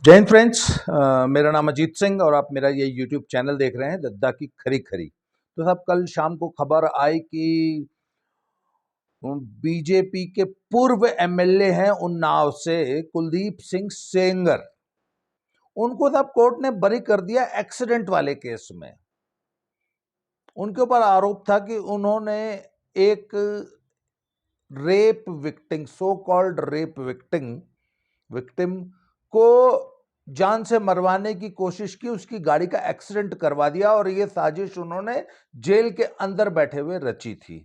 जय हिंद फ्रेंड्स। मेरा नाम अजीत सिंह और आप मेरा ये यूट्यूब चैनल देख रहे हैं दद्दा की खरी खरी। तो साहब कल शाम को खबर आई कि बीजेपी के पूर्व एमएलए हैं उन्नाव से कुलदीप सिंह सेंगर, उनको साहब कोर्ट ने बरी कर दिया एक्सीडेंट वाले केस में। उनके ऊपर आरोप था कि उन्होंने एक rape victim, so called rape victim को जान से मरवाने की कोशिश की, उसकी गाड़ी का एक्सीडेंट करवा दिया और ये साजिश उन्होंने जेल के अंदर बैठे हुए रची थी।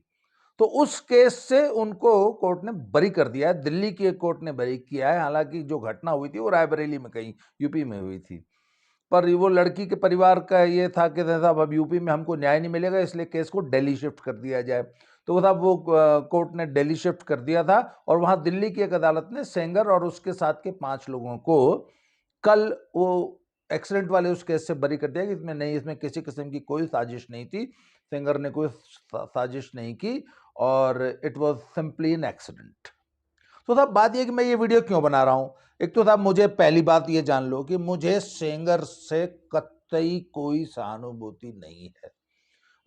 तो उस केस से उनको कोर्ट ने बरी कर दिया है, दिल्ली की एक कोर्ट ने बरी किया है। हालांकि जो घटना हुई थी वो रायबरेली में कहीं यूपी में हुई थी, पर वो लड़की के परिवार का ये था कि साहब अब यूपी में हमको न्याय नहीं मिलेगा, इसलिए केस को दिल्ली शिफ्ट कर दिया जाए। तो वो साहब वो कोर्ट ने दिल्ली शिफ्ट कर दिया था और वहां दिल्ली की एक अदालत ने सेंगर और उसके साथ के 5 लोगों को कल वो एक्सीडेंट वाले उस केस से बरी कर दिया कि इसमें किसी किस्म की कोई साजिश नहीं थी, सेंगर ने कोई साजिश नहीं की और it was simply an accident. तो साहब बात यह कि मैं ये वीडियो क्यों बना रहा हूं। एक तो साहब मुझे पहली बात ये जान लो कि मुझे सेंगर से कतई कोई सहानुभूति नहीं है।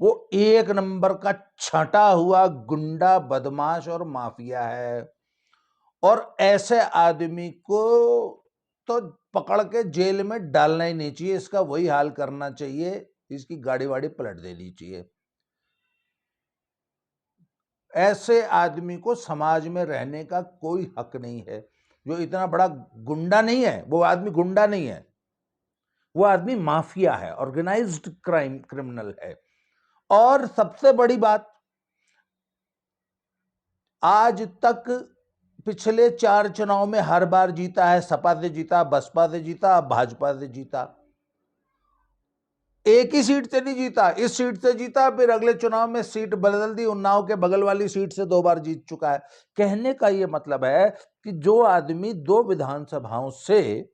वो एक नंबर का छटा हुआ गुंडा, बदमाश और माफिया है और ऐसे आदमी को तो पकड़ के जेल में डालना ही नहीं चाहिए, इसका वही हाल करना चाहिए, इसकी गाड़ी वाड़ी पलट देनी चाहिए। ऐसे आदमी को समाज में रहने का कोई हक नहीं है। जो इतना बड़ा गुंडा नहीं है, वो आदमी गुंडा नहीं है, वो आदमी माफिया है, ऑर्गेनाइज्ड क्रिमिनल है। और सबसे बड़ी बात, आज तक पिछले 4 चुनाव में हर बार जीता है, सपा से जीता, बसपा से जीता, भाजपा से जीता, एक ही सीट से नहीं जीता। इस सीट से जीता, फिर अगले चुनाव में सीट बदल दी, उन्नाव के बगल वाली सीट से 2 बार जीत चुका है। कहने का यह मतलब है कि जो आदमी 2 विधानसभाओं से,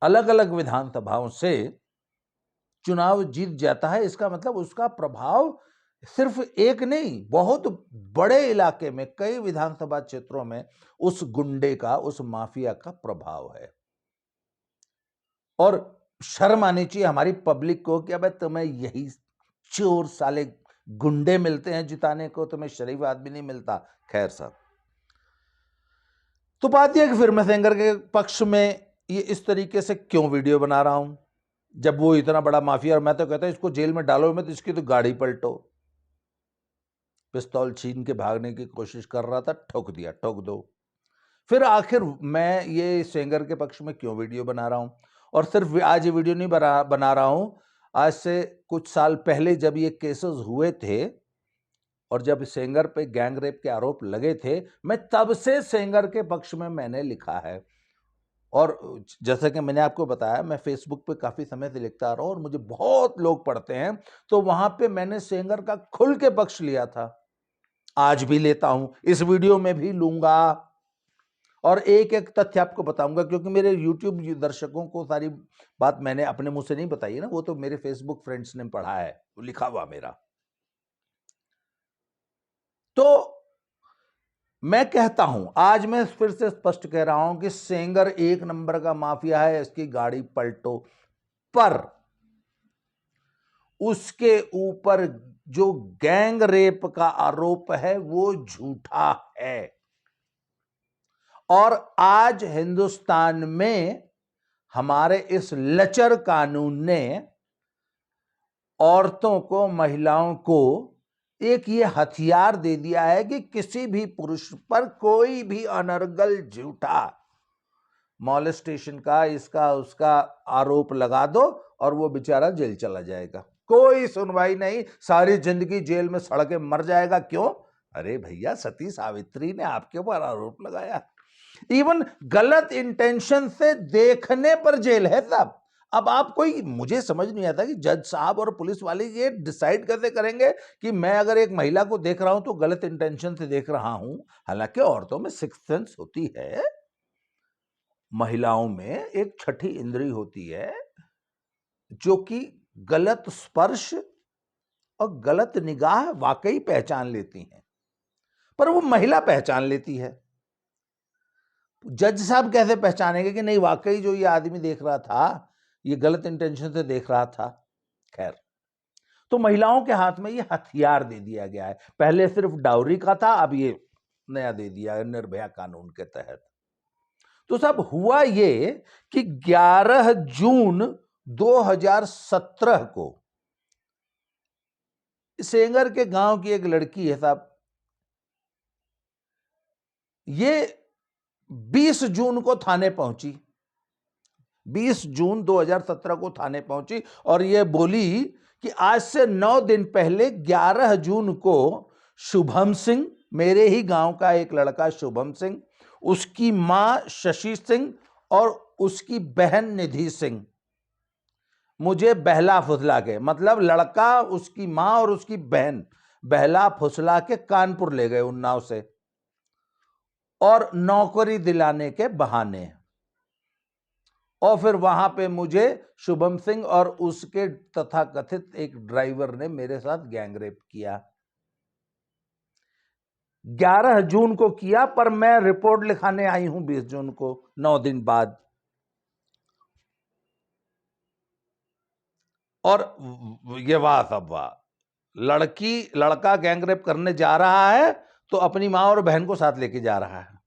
अलग अलग विधानसभाओं से चुनाव जीत जाता है, इसका मतलब उसका प्रभाव सिर्फ एक नहीं, बहुत बड़े इलाके में, कई विधानसभा क्षेत्रों में उस गुंडे का, उस माफिया का प्रभाव है। और शर्म आनी चाहिए हमारी पब्लिक को कि अब तुम्हें यही चोर साले गुंडे मिलते हैं जिताने को, तुम्हें शरीफ आदमी नहीं मिलता। खैर साहब, तो बात यह कि फिर मैं सेंगर के पक्ष में ये इस तरीके से क्यों वीडियो बना रहा हूं, जब वो इतना बड़ा माफिया, और मैं तो कहता हूं इसको जेल में डालो, मैं तो इसकी तो गाड़ी पलटो। पिस्तौल छीन के भागने की कोशिश कर रहा था, ठोक दिया, ठोक दो। फिर आखिर मैं ये सेंगर के पक्ष में क्यों वीडियो बना रहा हूं, और सिर्फ आज ये वीडियो नहीं बना रहा हूं, आज से कुछ साल पहले जब ये केसेस हुए थे और जब सेंगर पे गैंग रेप के आरोप लगे थे, मैं तब से सेंगर के पक्ष में मैंने लिखा है। और जैसा कि मैंने आपको बताया, मैं फेसबुक पे काफी समय से लिखता आ रहा हूं और मुझे बहुत लोग पढ़ते हैं, तो वहां पे मैंने सेंगर का खुल के पक्ष लिया था, आज भी लेता हूं, इस वीडियो में भी लूंगा और एक एक तथ्य आपको बताऊंगा, क्योंकि मेरे YouTube दर्शकों को सारी बात मैंने अपने मुंह से नहीं बताई है ना, वो तो मेरे फेसबुक फ्रेंड्स ने पढ़ा है, वो लिखा हुआ मेरा। तो मैं कहता हूं, आज मैं फिर से स्पष्ट कह रहा हूं कि सेंगर एक नंबर का माफिया है, इसकी गाड़ी पलटो। पर उसके ऊपर जो गैंग रेप का आरोप है वो झूठा है। और आज हिंदुस्तान में हमारे इस लचर कानून ने औरतों को, महिलाओं को एक ये हथियार दे दिया है कि किसी भी पुरुष पर कोई भी अनर्गल झूठा मॉलेस्टेशन का, इसका उसका आरोप लगा दो और वो बेचारा जेल चला जाएगा, कोई सुनवाई नहीं, सारी जिंदगी जेल में सड़ के मर जाएगा। क्यों? अरे भैया, सती सावित्री ने आपके ऊपर आरोप लगाया, इवन गलत इंटेंशन से देखने पर जेल है साहब। अब आप कोई, मुझे समझ नहीं आता कि जज साहब और पुलिस वाले ये डिसाइड कैसे करेंगे कि मैं अगर एक महिला को देख रहा हूं तो गलत इंटेंशन से देख रहा हूं। हालांकि औरतों में सिक्स्थ सेंस होती है, महिलाओं में एक छठी इंद्री होती है जो कि गलत स्पर्श और गलत निगाह वाकई पहचान लेती हैं, पर वो महिला पहचान लेती है। जज साहब कैसे पहचानेंगे कि नहीं वाकई जो ये आदमी देख रहा था ये गलत इंटेंशन से देख रहा था? खैर, तो महिलाओं के हाथ में ये हथियार दे दिया गया है। पहले सिर्फ डाउरी का था, अब ये नया दे दिया है निर्भया कानून के तहत। तो साहब हुआ ये कि 11 जून 2017 को सेंगर के गांव की एक लड़की है साहब, ये 20 जून को थाने पहुंची, 20 जून 2017 को थाने पहुंची और ये बोली कि आज से 9 दिन पहले 11 जून को शुभम सिंह, मेरे ही गांव का एक लड़का शुभम सिंह, उसकी मां शशि सिंह और उसकी बहन निधि सिंह मुझे बहला फुसला के, मतलब लड़का, उसकी मां और उसकी बहन बहला फुसला के कानपुर ले गए उन्नाव से, और नौकरी दिलाने के बहाने। और फिर वहां पे मुझे शुभम सिंह और उसके तथाकथित एक ड्राइवर ने मेरे साथ गैंगरेप किया। 11 जून को किया, पर मैं रिपोर्ट लिखाने आई हूं 20 जून को, 9 दिन बाद। और ये वाह सब वाह, लड़का गैंगरेप करने जा रहा है तो अपनी मां और बहन को साथ लेके जा रहा है।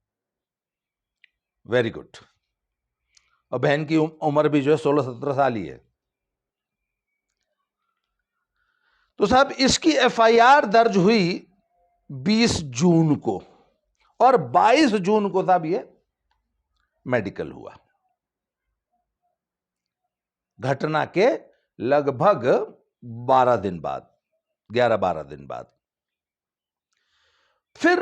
Very good. और बहन की उम्र भी जो है 16-17 साल ही है। तो साहब इसकी एफआईआर दर्ज हुई 20 जून को, और 22 जून को साहब ये मेडिकल हुआ। घटना के लगभग 12 दिन बाद, 11-12 दिन बाद, फिर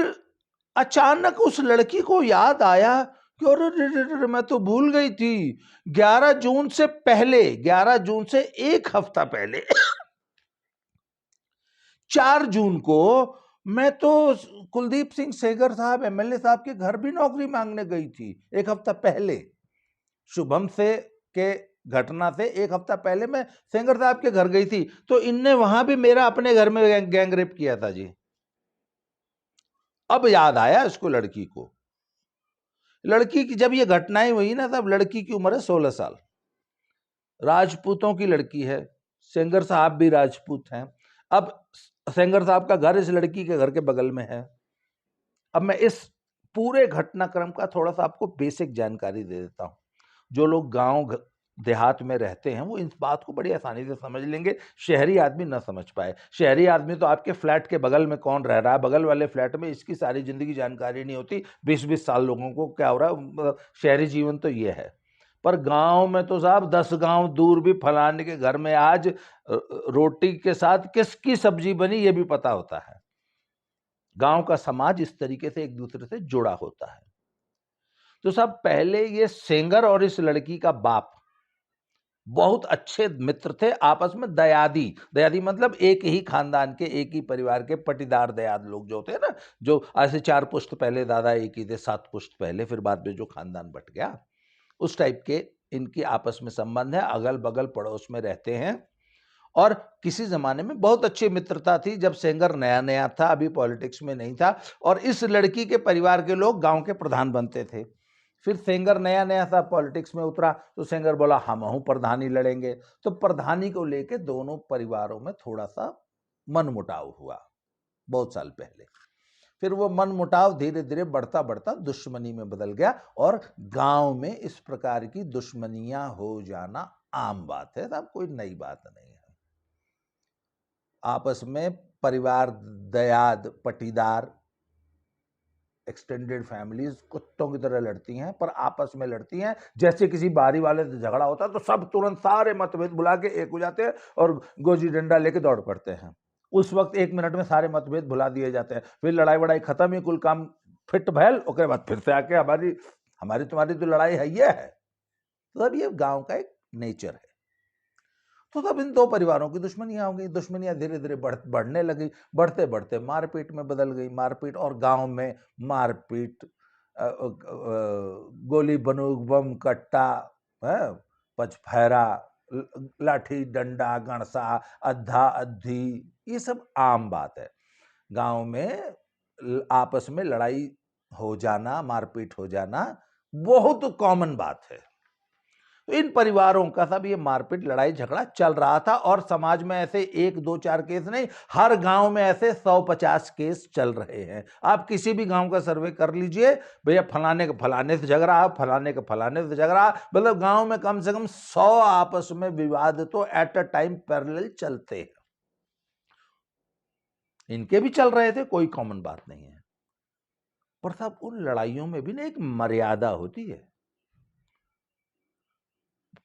अचानक उस लड़की को याद आया कि अरे मैं तो भूल गई थी, 11 जून से पहले, 11 जून से एक हफ्ता पहले 4 जून को मैं तो कुलदीप सिंह सेंगर साहब एमएलए साहब के घर भी नौकरी मांगने गई थी, एक हफ्ता पहले। शुभम से के घटना से एक हफ्ता पहले मैं सेंगर साहब के घर गई थी, तो इनने वहां भी मेरा अपने घर में गैंगरेप किया था जी। अब याद आया इसको, लड़की को। लड़की की जब ये घटनाएं हुई ना, तब लड़की की उम्र है 16 साल, राजपूतों की लड़की है, सेंगर साहब भी राजपूत हैं। अब सेंगर साहब का घर इस लड़की के घर के बगल में है। अब मैं इस पूरे घटनाक्रम का थोड़ा सा आपको बेसिक जानकारी दे देता हूं। जो लोग गांव देहात में रहते हैं वो इस बात को बड़ी आसानी से समझ लेंगे, शहरी आदमी ना समझ पाए। शहरी आदमी तो आपके फ्लैट के बगल में कौन रह रहा है, बगल वाले फ्लैट में, इसकी सारी जिंदगी जानकारी नहीं होती। 20-20 साल लोगों को क्या हो रहा है, शहरी जीवन तो ये है। पर गांव में तो साहब 10 गांव दूर भी फलाने के घर में आज रोटी के साथ किसकी सब्जी बनी ये भी पता होता है। गांव का समाज इस तरीके से एक दूसरे से जुड़ा होता है। तो साहब पहले ये सेंगर और इस लड़की का बाप बहुत अच्छे मित्र थे आपस में, दयादी। दयादी मतलब एक ही खानदान के, एक ही परिवार के पटीदार दयाद लोग जो होते हैं ना, जो आज से 4 पुश्त पहले दादा एक ही थे, 7 पुश्त पहले, फिर बाद में जो खानदान बट गया, उस टाइप के इनकी आपस में संबंध है। अगल बगल पड़ोस में रहते हैं। और किसी जमाने में बहुत अच्छी मित्रता थी, जब सेंगर नया नया था, अभी पॉलिटिक्स में नहीं था, और इस लड़की के परिवार के लोग गांव के प्रधान बनते थे। फिर सेंगर नया नया सा पॉलिटिक्स में उतरा, तो सेंगर बोला हम हूं प्रधानी लड़ेंगे। तो प्रधानी को लेके दोनों परिवारों में थोड़ा सा मनमुटाव हुआ बहुत साल पहले। फिर वो मनमुटाव धीरे धीरे बढ़ता बढ़ता दुश्मनी में बदल गया, और गांव में इस प्रकार की दुश्मनियां हो जाना आम बात है साहब, कोई नई बात नहीं है। आपस में परिवार, दयाद, पटीदार, एक्सटेंडेड फैमिलीज कुत्तों की तरह लड़ती हैं, पर आपस में लड़ती हैं। जैसे किसी बारी वाले से झगड़ा होता है तो सब तुरंत सारे मतभेद भुला के एक हो जाते हैं और गोजी डंडा लेके दौड़ पड़ते हैं। उस वक्त 1 मिनट में सारे मतभेद भुला दिए जाते हैं। फिर लड़ाई वड़ाई खत्म, ही कुल काम फिट भैल, उसके बाद फिर से आके हमारी तुम्हारी तो लड़ाई है, ये है। तो अब ये गांव का एक नेचर है। तो तब इन दो परिवारों की दुश्मनियां हो गई, दुश्मनियां धीरे धीरे बढ़ने लगी, बढ़ते बढ़ते मारपीट में बदल गई। मारपीट, और गांव में मारपीट, गोली बंदूक बम कट्टा, पचफैरा, लाठी डंडा गणसा, अद्धा अद्धी, ये सब आम बात है। गांव में आपस में लड़ाई हो जाना, मारपीट हो जाना बहुत कॉमन बात है। तो इन परिवारों का सब ये मारपीट लड़ाई झगड़ा चल रहा था और समाज में ऐसे 1 2 4 केस नहीं, हर गांव में ऐसे 100-50 केस चल रहे हैं। आप किसी भी गांव का सर्वे कर लीजिए, भैया फलाने का फलाने से झगड़ा, फलाने का फलाने से झगड़ा, मतलब गांव में कम से कम 100 आपस में विवाद तो एट अ टाइम पैरेलल चलते हैं। इनके भी चल रहे थे, कोई कॉमन बात नहीं है। पर साहब उन लड़ाइयों में भी ना एक मर्यादा होती है।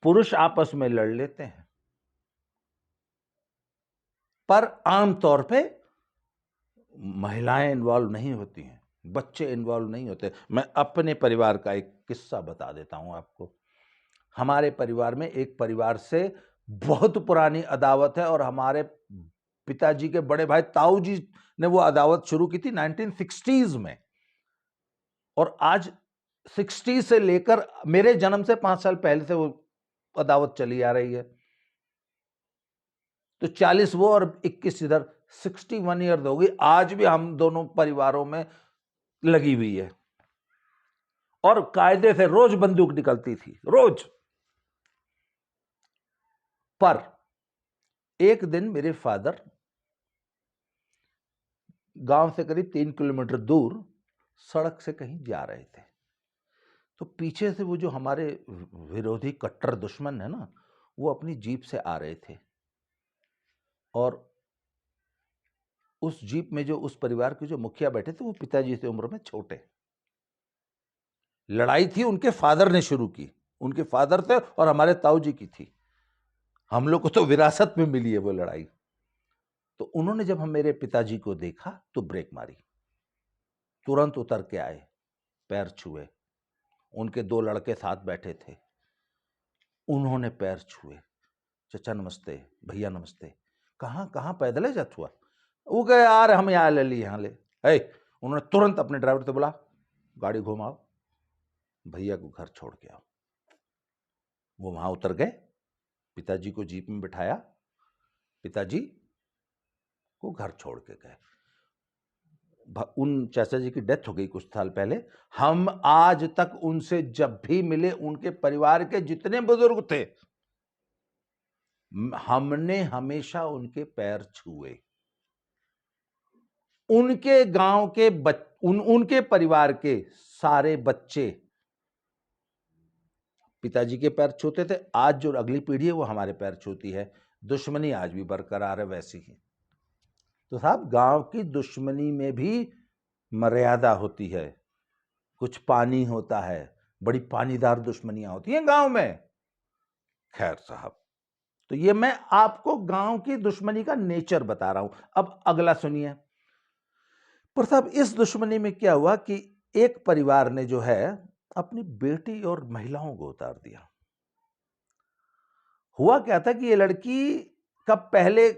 पुरुष आपस में लड़ लेते हैं, पर आमतौर पे महिलाएं इन्वॉल्व नहीं होती हैं, बच्चे इन्वॉल्व नहीं होते। मैं अपने परिवार का एक किस्सा बता देता हूं आपको। हमारे परिवार में एक परिवार से बहुत पुरानी अदावत है और हमारे पिताजी के बड़े भाई ताऊ जी ने वो अदावत शुरू की थी 1960s में, और आज 60 से लेकर मेरे जन्म से 5 साल पहले से वो अदावत चली आ रही है। तो 40 वो और 21 इधर, 61 ईयर हो गई। आज भी हम दोनों परिवारों में लगी हुई है और कायदे से रोज बंदूक निकलती थी, रोज। पर एक दिन मेरे फादर गांव से करीब 3 किलोमीटर दूर सड़क से कहीं जा रहे थे, तो पीछे से वो जो हमारे विरोधी कट्टर दुश्मन है ना, वो अपनी जीप से आ रहे थे और उस जीप में जो उस परिवार के जो मुखिया बैठे थे वो पिताजी से उम्र में छोटे। लड़ाई थी उनके फादर ने शुरू की, उनके फादर थे और हमारे ताऊ जी की थी। हम लोग को तो विरासत में मिली है वो लड़ाई। तो उन्होंने जब हम मेरे पिताजी को देखा तो ब्रेक मारी, तुरंत उतर के आए, पैर छुए। उनके 2 लड़के साथ बैठे थे, उन्होंने पैर छुए, चचा नमस्ते, भैया नमस्ते। कहाँ कहाँ पैदल है जात हुआ? वो कहे यार हम यहाँ ले ली, यहाँ ले। उन्होंने तुरंत अपने ड्राइवर से बोला गाड़ी घुमाओ, भैया को घर छोड़ के आओ। वो वहां उतर गए, पिताजी को जीप में बिठाया, पिताजी को घर छोड़ के गए। उन चाचा जी की डेथ हो गई कुछ साल पहले। हम आज तक उनसे जब भी मिले, उनके परिवार के जितने बुजुर्ग थे, हमने हमेशा उनके पैर छुए। उनके गांव के उनके परिवार के सारे बच्चे पिताजी के पैर छूते थे। आज जो अगली पीढ़ी है वो हमारे पैर छूती है। दुश्मनी आज भी बरकरार है वैसी ही। तो साहब गांव की दुश्मनी में भी मर्यादा होती है, कुछ पानी होता है, बड़ी पानीदार दुश्मनियां होती हैं गांव में। खैर साहब, तो ये मैं आपको गांव की दुश्मनी का नेचर बता रहा हूं। अब अगला सुनिए। पर साहब इस दुश्मनी में क्या हुआ कि एक परिवार ने जो है अपनी बेटी और महिलाओं को उतार दिया। हुआ क्या था कि ये लड़की का पहले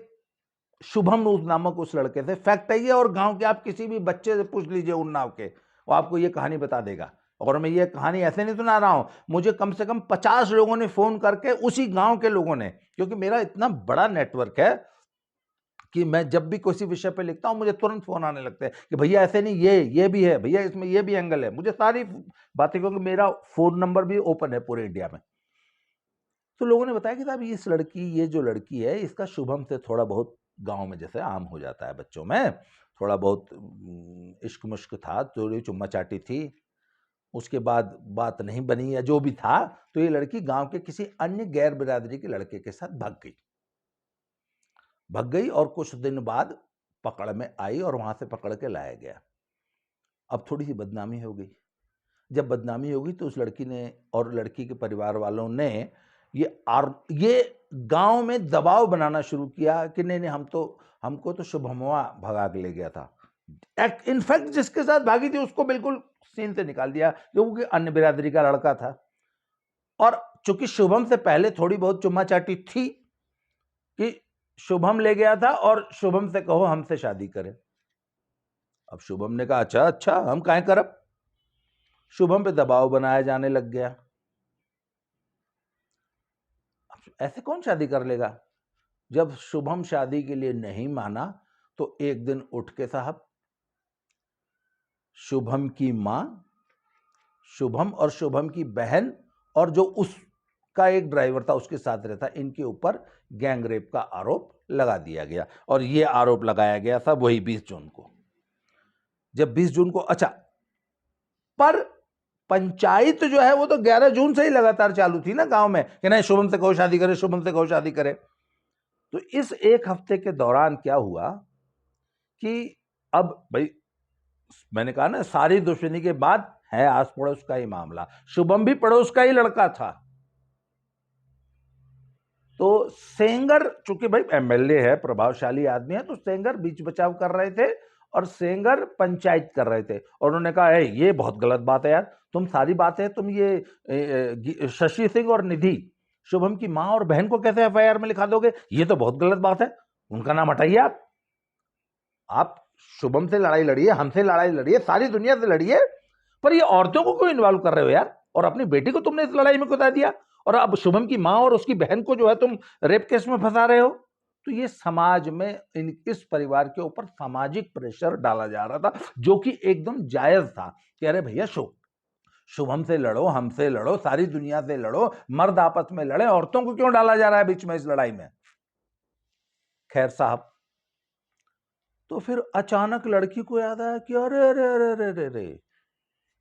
शुभम नामक उस लड़के से, फैक्ट है ये, और गांव के आप किसी भी बच्चे से पूछ लीजिए उन्नाव के, वो आपको ये कहानी बता देगा। और मैं ये कहानी ऐसे नहीं सुना रहा हूं, मुझे कम से कम 50 लोगों ने फोन करके, उसी गांव के लोगों ने, क्योंकि मेरा इतना बड़ा नेटवर्क है कि मैं जब भी किसी विषय पे लिखता हूं मुझे तुरंत फोन आने लगते हैं कि भैया ऐसे नहीं, ये भी है, भैया इसमें ये भी एंगल है। मुझे सारी बातें, क्योंकि मेरा फोन नंबर भी ओपन है पूरे इंडिया में। तो लोगों ने बताया कि साहब ये जो लड़की है, इसका शुभम से थोड़ा बहुत गांव में जैसे आम हो जाता है बच्चों में, थोड़ा बहुत इश्क मुश्क था, थोड़ी चुम्मा चाटी थी, उसके बाद बात नहीं बनी या जो भी था, तो ये लड़की गांव के किसी अन्य गैर बिरादरी के लड़के के साथ भाग गई और कुछ दिन बाद पकड़ में आई और वहां से पकड़ के लाया गया। अब थोड़ी सी बदनामी हो गई। जब बदनामी हो गई तो उस लड़की ने और लड़की के परिवार वालों ने ये गांव में दबाव बनाना शुरू किया कि नहीं हमको तो शुभमवा भगा के ले गया था। इनफैक्ट जिसके साथ भागी थी उसको बिल्कुल सीन से निकाल दिया, क्योंकि अन्य बिरादरी का लड़का था। और चूंकि शुभम से पहले थोड़ी बहुत चुम्मा चाटी थी कि शुभम ले गया था और शुभम से कहो हमसे शादी करे। अब शुभम ने कहा अच्छा हम काहे करब। शुभम पे दबाव बनाया जाने लग गया। ऐसे कौन शादी कर लेगा। जब शुभम शादी के लिए नहीं माना तो एक दिन उठ के साहब शुभम की मां शुभम और शुभम की बहन और जो उसका एक ड्राइवर था उसके साथ रहता, इनके ऊपर गैंगरेप का आरोप लगा दिया गया। और ये आरोप लगाया गया था वही 20 जून को। जब 20 जून को, अच्छा, पर पंचायत जो है वो तो 11 जून से ही लगातार चालू थी ना गांव में कि नहीं शुभम से कहो शादी करे, शुभम से कहो शादी करे। तो इस एक हफ्ते के दौरान क्या हुआ कि अब भाई मैंने कहा ना सारी दुश्मनी के बाद है आस पड़ोस का ही मामला, शुभम भी पड़ोस का ही लड़का था। तो सेंगर चूंकि भाई एमएलए है, प्रभावशाली आदमी है, तो सेंगर बीच बचाव कर रहे थे और सेंगर पंचायत कर रहे थे। और उन्होंने कहा है ये बहुत गलत बात है यार, तुम सारी बातें तुम ये शशि सिंह और निधि शुभम की मां और बहन को कैसे एफआईआर में लिखा दोगे, ये तो बहुत गलत बात है, उनका नाम हटाइए आप शुभम से लड़ाई लड़िए, हमसे लड़ाई लड़िए, सारी दुनिया से लड़िए, पर ये औरतों को क्यों इन्वॉल्व कर रहे हो यार, और अपनी बेटी को तुमने इस लड़ाई में कुदा दिया, और अब शुभम की मां और उसकी बहन को जो है तुम रेप केस में फंसा रहे हो। तो ये समाज में इस परिवार के ऊपर सामाजिक प्रेशर डाला जा रहा था जो कि एकदम जायज था कि अरे भैया शुभम से लड़ो, हमसे लड़ो, सारी दुनिया से लड़ो, मर्द आपस में लड़े, औरतों को क्यों डाला जा रहा है बीच में इस लड़ाई में। खैर साहब, तो फिर अचानक लड़की को याद आया कि अरे अरे अरे अरे अरे अरे,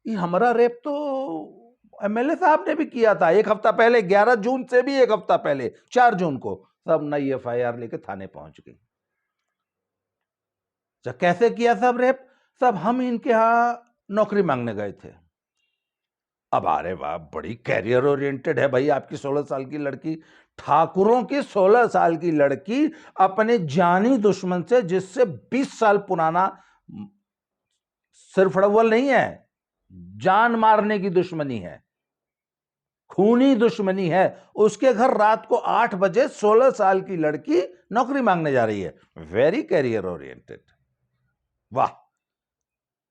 ये हमारा रेप तो एमएलए साहब ने भी किया था एक हफ्ता पहले, 11 जून से भी एक हफ्ता पहले 4 जून को। सब नई एफआईआर लेके थाने पहुंच गई। कैसे किया सब रेप? सब हम इनके यहां नौकरी मांगने गए थे। अब अरे वाह, बड़ी कैरियर ओरिएंटेड है भाई आपकी 16 साल की लड़की, ठाकुरों की 16 साल की लड़की अपने जानी दुश्मन से, जिससे 20 साल पुराना सिर्फ अड़वल नहीं है, जान मारने की दुश्मनी है, खूनी दुश्मनी है, उसके घर रात को 8 बजे 16 साल की लड़की नौकरी मांगने जा रही है। Very career oriented. वाह,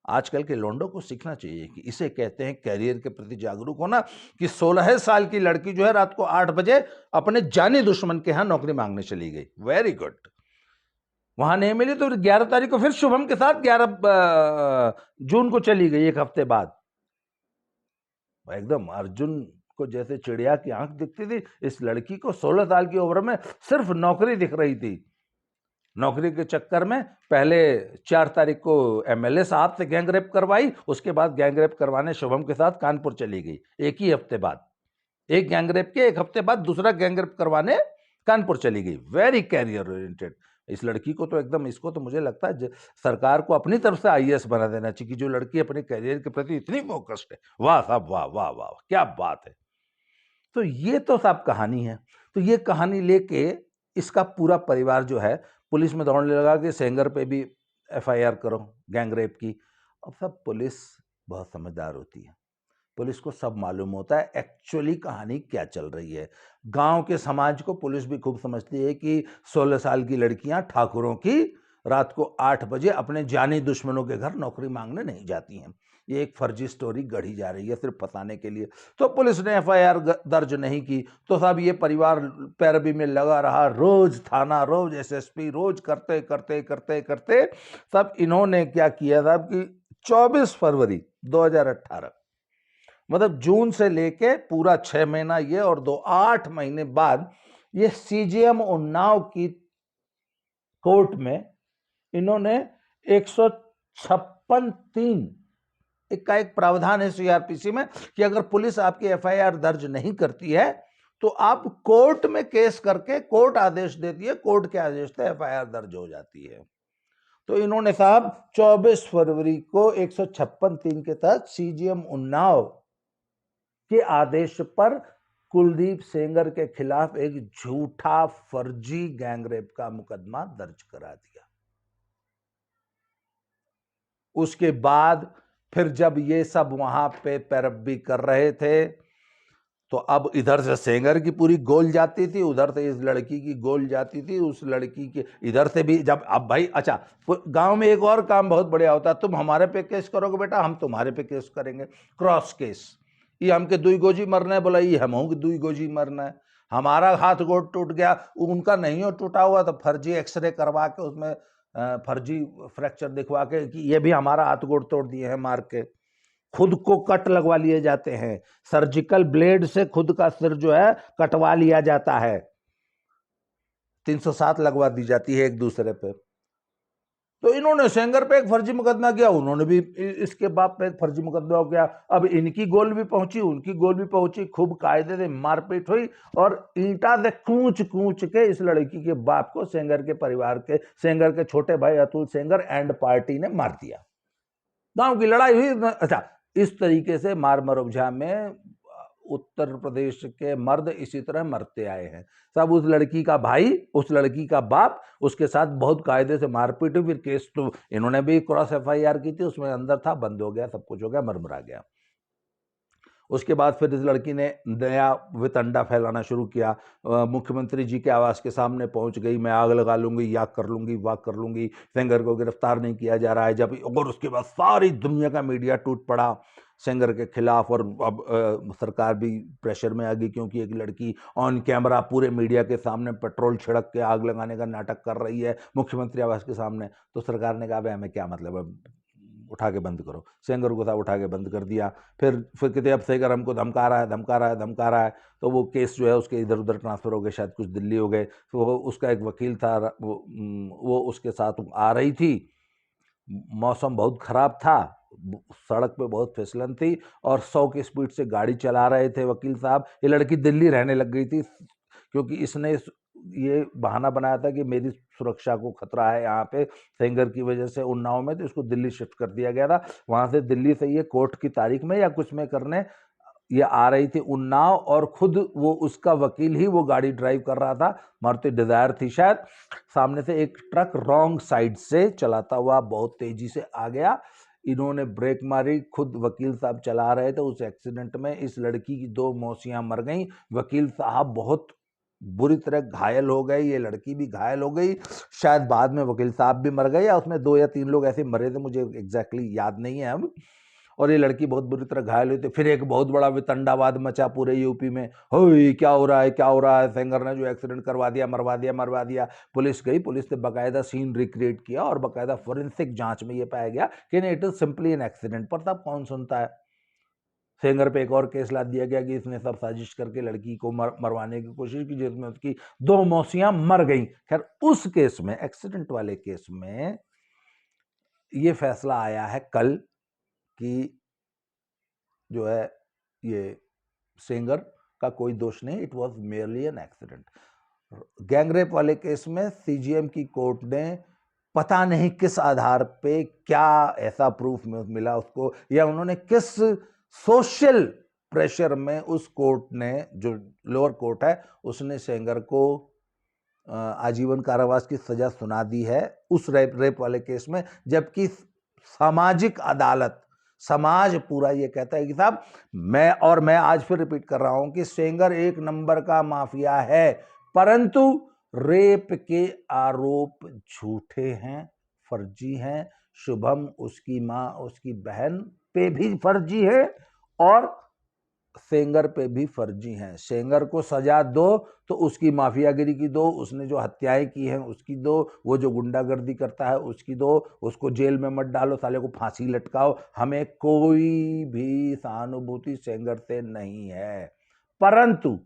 आजकल के लोंडों को सीखना चाहिए कि इसे कहते हैं कैरियर के प्रति जागरूक होना, कि 16 साल की लड़की जो है रात को 8 बजे अपने जानी दुश्मन के यहां नौकरी मांगने चली गई। Very good. वहां नहीं मिली तो 11 तारीख को फिर शुभम के साथ 11 जून को चली गई, एक हफ्ते बाद। एकदम अर्जुन को जैसे चिड़िया की आंख दिखती थी, इस लड़की को 16 साल की उम्र में सिर्फ नौकरी दिख रही थी। नौकरी के चक्कर में पहले 4 तारीख को एमएलए साहब से गैंगरेप करवाई, उसके बाद गैंगरेप करवाने शुभम के साथ कानपुर चली गई। एक ही हफ्ते बाद, एक गैंगरेप के एक हफ्ते बाद दूसरा गैंगरेप करवाने कानपुर चली गई। Very career oriented. इस लड़की को तो एकदम, इसको तो मुझे लगता है सरकार को अपनी तरफ से आईएएस बना देना चाहिए, कि जो लड़की अपने कैरियर के प्रति इतनी फोकस्ड है। वाह साहब, वाह वाह वाह, क्या बात है। तो ये तो साहब कहानी है। तो ये कहानी लेके इसका पूरा परिवार जो है पुलिस में दौड़ने लगा कि सेंगर पे भी एफआईआर करो गैंगरेप की। अब सब पुलिस बहुत समझदार होती है, पुलिस को सब मालूम होता है एक्चुअली कहानी क्या चल रही है। गांव के समाज को पुलिस भी खूब समझती है कि 16 साल की लड़कियां ठाकुरों की रात को 8 बजे अपने जानी दुश्मनों के घर नौकरी मांगने नहीं जाती हैं। ये एक फर्जी स्टोरी गढ़ी जा रही है सिर्फ फंसाने के लिए। तो पुलिस ने एफआईआर दर्ज नहीं की, तो साहब ये परिवार पैरवी में लगा रहा, रोज थाना, रोज एसएसपी, रोज करते करते करते करते सब इन्होंने क्या किया साहब कि 24 फरवरी 2018, मतलब जून से लेके पूरा 6 महीना ये और 8 महीने बाद ये सीजेएम उन्नाव की कोर्ट में इन्होंने 156(3) का एक प्रावधान है सीआरपीसी में कि अगर पुलिस आपकी एफआईआर दर्ज नहीं करती है तो आप कोर्ट में केस करके, कोर्ट आदेश देती है, कोर्ट के आदेश से एफआईआर दर्ज हो जाती है। तो इन्होंने साहब 24 फरवरी को 156(3) के तहत सीजेएम उन्नाव के आदेश पर कुलदीप सेंगर के खिलाफ एक झूठा फर्जी गैंगरेप का मुकदमा दर्ज करा दिया। उसके बाद फिर जब ये सब वहां पे पैरवी कर रहे थे तो अब इधर से सेंगर की पूरी गोल जाती थी, उधर से इस लड़की की गोल जाती थी, उस लड़की के इधर से भी। जब अब भाई, अच्छा, गांव में एक और काम बहुत बढ़िया होता है, तुम हमारे पे केस करोगे बेटा, हम तुम्हारे पे केस करेंगे, क्रॉस केस। ये हमके दुई गोजी मरना है, बोला ये हम के दुई गोजी मरना है, हमारा हाथ गोड़ टूट गया, उनका नहीं हो टूटा हुआ, तो फर्जी एक्सरे करवा के उसमें फर्जी फ्रैक्चर दिखवा के कि ये भी हमारा हाथ गोड़ तोड़ दिए हैं मार के। खुद को कट लगवा लिए जाते हैं, सर्जिकल ब्लेड से खुद का सिर जो है कटवा लिया जाता है, 307 लगवा दी जाती है एक दूसरे पे। तो इन्होंने सेंगर पे एक फर्जी मुकदमा किया, उन्होंने भी इसके बाप पे एक फर्जी मुकदमा किया। अब इनकी गोल भी पहुंची, उनकी गोल भी पहुंची, खूब कायदे से मारपीट हुई और ईंटा से कूच कूच के इस लड़की के बाप को सेंगर के परिवार के, सेंगर के छोटे भाई अतुल सेंगर एंड पार्टी ने मार दिया। गांव की लड़ाई हुई। अच्छा, इस तरीके से मार मरोबझा में उत्तर प्रदेश के मर्द इसी तरह मरते आए हैं। सब उस लड़की का भाई, उस लड़की का बाप, उसके साथ बहुत कायदे से मारपीट हुई। फिर केस तो इन्होंने भी क्रॉस FIR की थी, उसमें अंदर था, बंद हो गया, सब कुछ हो गया, मरमरा गया। उसके बाद फिर इस लड़की ने नया वितंडा फैलाना शुरू किया। मुख्यमंत्री जी के आवास के सामने पहुंच गई, मैं आग लगा लूंगी, या कर लूंगी, वाह कर लूंगी, सेंगर को गिरफ्तार नहीं किया जा रहा है। जब और उसके बाद सारी दुनिया का मीडिया टूट पड़ा सेंगर के खिलाफ, और अब सरकार भी प्रेशर में आ गई, क्योंकि एक लड़की ऑन कैमरा पूरे मीडिया के सामने पेट्रोल छिड़क के आग लगाने का नाटक कर रही है मुख्यमंत्री आवास के सामने। तो सरकार ने कहा भाई हमें क्या मतलब है, उठा के बंद करो। सेंगर को था, उठा के बंद कर दिया। फिर कहते अब सेंगर हमको धमका रहा है, धमका रहा है, धमका रहा है। तो वो केस जो है उसके इधर उधर ट्रांसफर हो गए, शायद कुछ दिल्ली हो गए। तो उसका एक वकील था, वो उसके साथ आ रही थी। मौसम बहुत खराब था, सड़क पे बहुत फिसलन थी, और 100 की स्पीड से गाड़ी चला रहे थे वकील साहब। ये लड़की दिल्ली रहने लग गई थी, क्योंकि इसने ये बहाना बनाया था कि मेरी सुरक्षा को खतरा है यहाँ पे सेंगर की वजह से उन्नाव में, तो इसको दिल्ली शिफ्ट कर दिया गया था। वहां से दिल्ली से ये कोर्ट की तारीख में या कुछ में करने ये आ रही थी उन्नाव, और खुद वो उसका वकील ही वो गाड़ी ड्राइव कर रहा था, मारुति डिजायर थी शायद। सामने से एक ट्रक रॉन्ग साइड से चलाता हुआ बहुत तेजी से आ गया। इन्होंने ब्रेक मारी, खुद वकील साहब चला रहे थे। उस एक्सीडेंट में इस लड़की की 2 मौसियां मर गईं, वकील साहब बहुत बुरी तरह घायल हो गए, ये लड़की भी घायल हो गई। शायद बाद में वकील साहब भी मर गए, या उसमें 2 या 3 लोग ऐसे मरे थे, मुझे एग्जैक्टली याद नहीं है अब। और ये लड़की बहुत बुरी तरह घायल हुई थी। फिर एक बहुत बड़ा वितंडावाद मचा पूरे यूपी में, होई क्या हो रहा है, क्या हो रहा है, सेंगर ने जो एक्सीडेंट करवा दिया, मरवा दिया, मरवा दिया। पुलिस गई, पुलिस ने बाकायदा सीन रिक्रिएट किया, और बाकायदा फोरेंसिक जांच में ये पाया गया कि it is simply an accident. पर तब कौन सुनता है। सेंगर पे एक और केस लाद दिया गया कि इसने सब साजिश करके लड़की को मरवाने की कोशिश की, जिसमें उसकी 2 मौसियां मर गई। खैर उस केस में, एक्सीडेंट वाले केस में, ये फैसला आया है कल कि जो है ये सेंगर का कोई दोष नहीं, it was merely an accident. Gangrape वाले केस में CGM की कोर्ट ने पता नहीं किस आधार पे, क्या ऐसा प्रूफ मिला उसको, या उन्होंने किस सोशल प्रेशर में उस कोर्ट ने, जो लोअर कोर्ट है, उसने सेंगर को आजीवन कारावास की सजा सुना दी है उस रेप वाले केस में। जबकि सामाजिक अदालत, समाज पूरा ये कहता है कि साहब मैं आज फिर रिपीट कर रहा हूं कि सेंगर 1 नंबर का माफिया है, परंतु रेप के आरोप झूठे हैं, फर्जी हैं। शुभम, उसकी मां, उसकी बहन पे भी फर्जी है, और सेंगर पे भी फर्जी हैं। सेंगर को सजा दो तो उसकी माफियागिरी की दो, उसने जो हत्याएं की हैं उसकी दो, वो जो गुंडागर्दी करता है उसकी दो, उसको जेल में मत डालो, साले को फांसी लटकाओ। हमें कोई भी सहानुभूति सेंगर से नहीं है। परंतु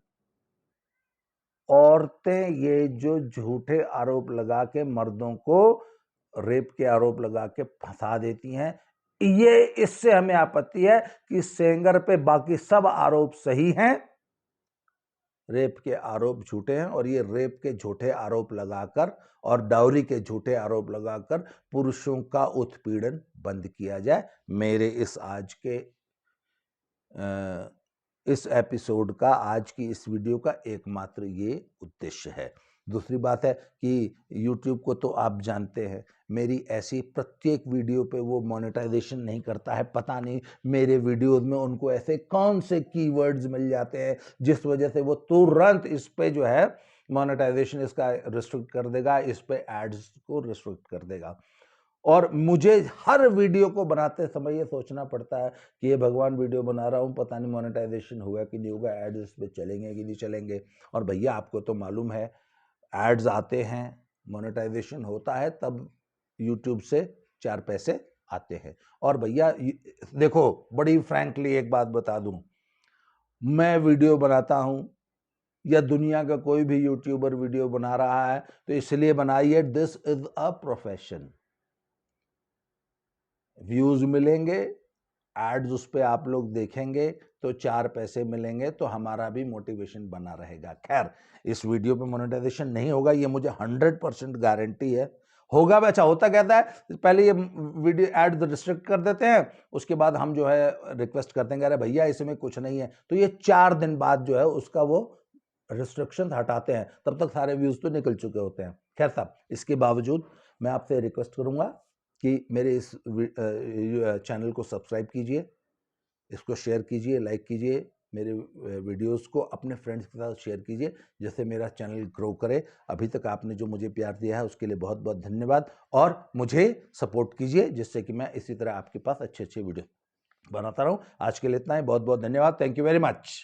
औरतें ये जो झूठे आरोप लगा के मर्दों को रेप के आरोप लगा के फंसा देती हैं, ये इससे हमें आपत्ति है कि सेंगर पे बाकी सब आरोप सही हैं, रेप के आरोप झूठे हैं। और ये रेप के झूठे आरोप लगाकर और डाउरी के झूठे आरोप लगाकर पुरुषों का उत्पीड़न बंद किया जाए। मेरे इस आज के इस एपिसोड का, आज की इस वीडियो का एकमात्र ये उद्देश्य है। दूसरी बात है कि YouTube को तो आप जानते हैं, मेरी ऐसी प्रत्येक वीडियो पे वो मोनेटाइजेशन नहीं करता है। पता नहीं मेरे वीडियोस में उनको ऐसे कौन से कीवर्ड्स मिल जाते हैं जिस वजह से वो तुरंत इस पे जो है मोनेटाइजेशन इसका रिस्ट्रिक्ट कर देगा, इस पे एड्स को रिस्ट्रिक्ट कर देगा। और मुझे हर वीडियो को बनाते समय ये सोचना पड़ता है कि ये भगवान वीडियो बना रहा हूँ, पता नहीं मोनेटाइजेशन होगा कि नहीं होगा, एड्स इस पे चलेंगे कि नहीं चलेंगे। और भैया आपको तो मालूम है, एड्स आते हैं, मोनेटाइजेशन होता है, तब यूट्यूब से 4 पैसे आते हैं। और भैया देखो, बड़ी फ्रैंकली एक बात बता दूं, मैं वीडियो बनाता हूं या दुनिया का कोई भी यूट्यूबर वीडियो बना रहा है तो इसलिए बनाइए, this is a profession. Views मिलेंगे, एड्स उस पे आप लोग देखेंगे तो 4 पैसे मिलेंगे, तो हमारा भी मोटिवेशन बना रहेगा। खैर, इस वीडियो पे मोनेटाइजेशन नहीं होगा, ये मुझे 100% गारंटी है। होगा भी, अच्छा होता कहता है, पहले ये वीडियो एड रिस्ट्रिक्ट कर देते हैं, उसके बाद हम जो है रिक्वेस्ट करते हैं, अरे भैया इसमें कुछ नहीं है, तो ये 4 दिन बाद जो है उसका वो रिस्ट्रिक्शन हटाते हैं, तब तक सारे व्यूज तो निकल चुके होते हैं। खैर साहब, इसके बावजूद मैं आपसे रिक्वेस्ट करूंगा कि मेरे इस चैनल को सब्सक्राइब कीजिए, इसको शेयर कीजिए, लाइक कीजिए, मेरे वीडियोस को अपने फ्रेंड्स के साथ शेयर कीजिए, जिससे मेरा चैनल ग्रो करे। अभी तक आपने जो मुझे प्यार दिया है उसके लिए बहुत बहुत धन्यवाद, और मुझे सपोर्ट कीजिए जिससे कि मैं इसी तरह आपके पास अच्छे अच्छे वीडियो बनाता रहूं। आज के लिए इतना ही, बहुत बहुत धन्यवाद, थैंक यू वेरी मच।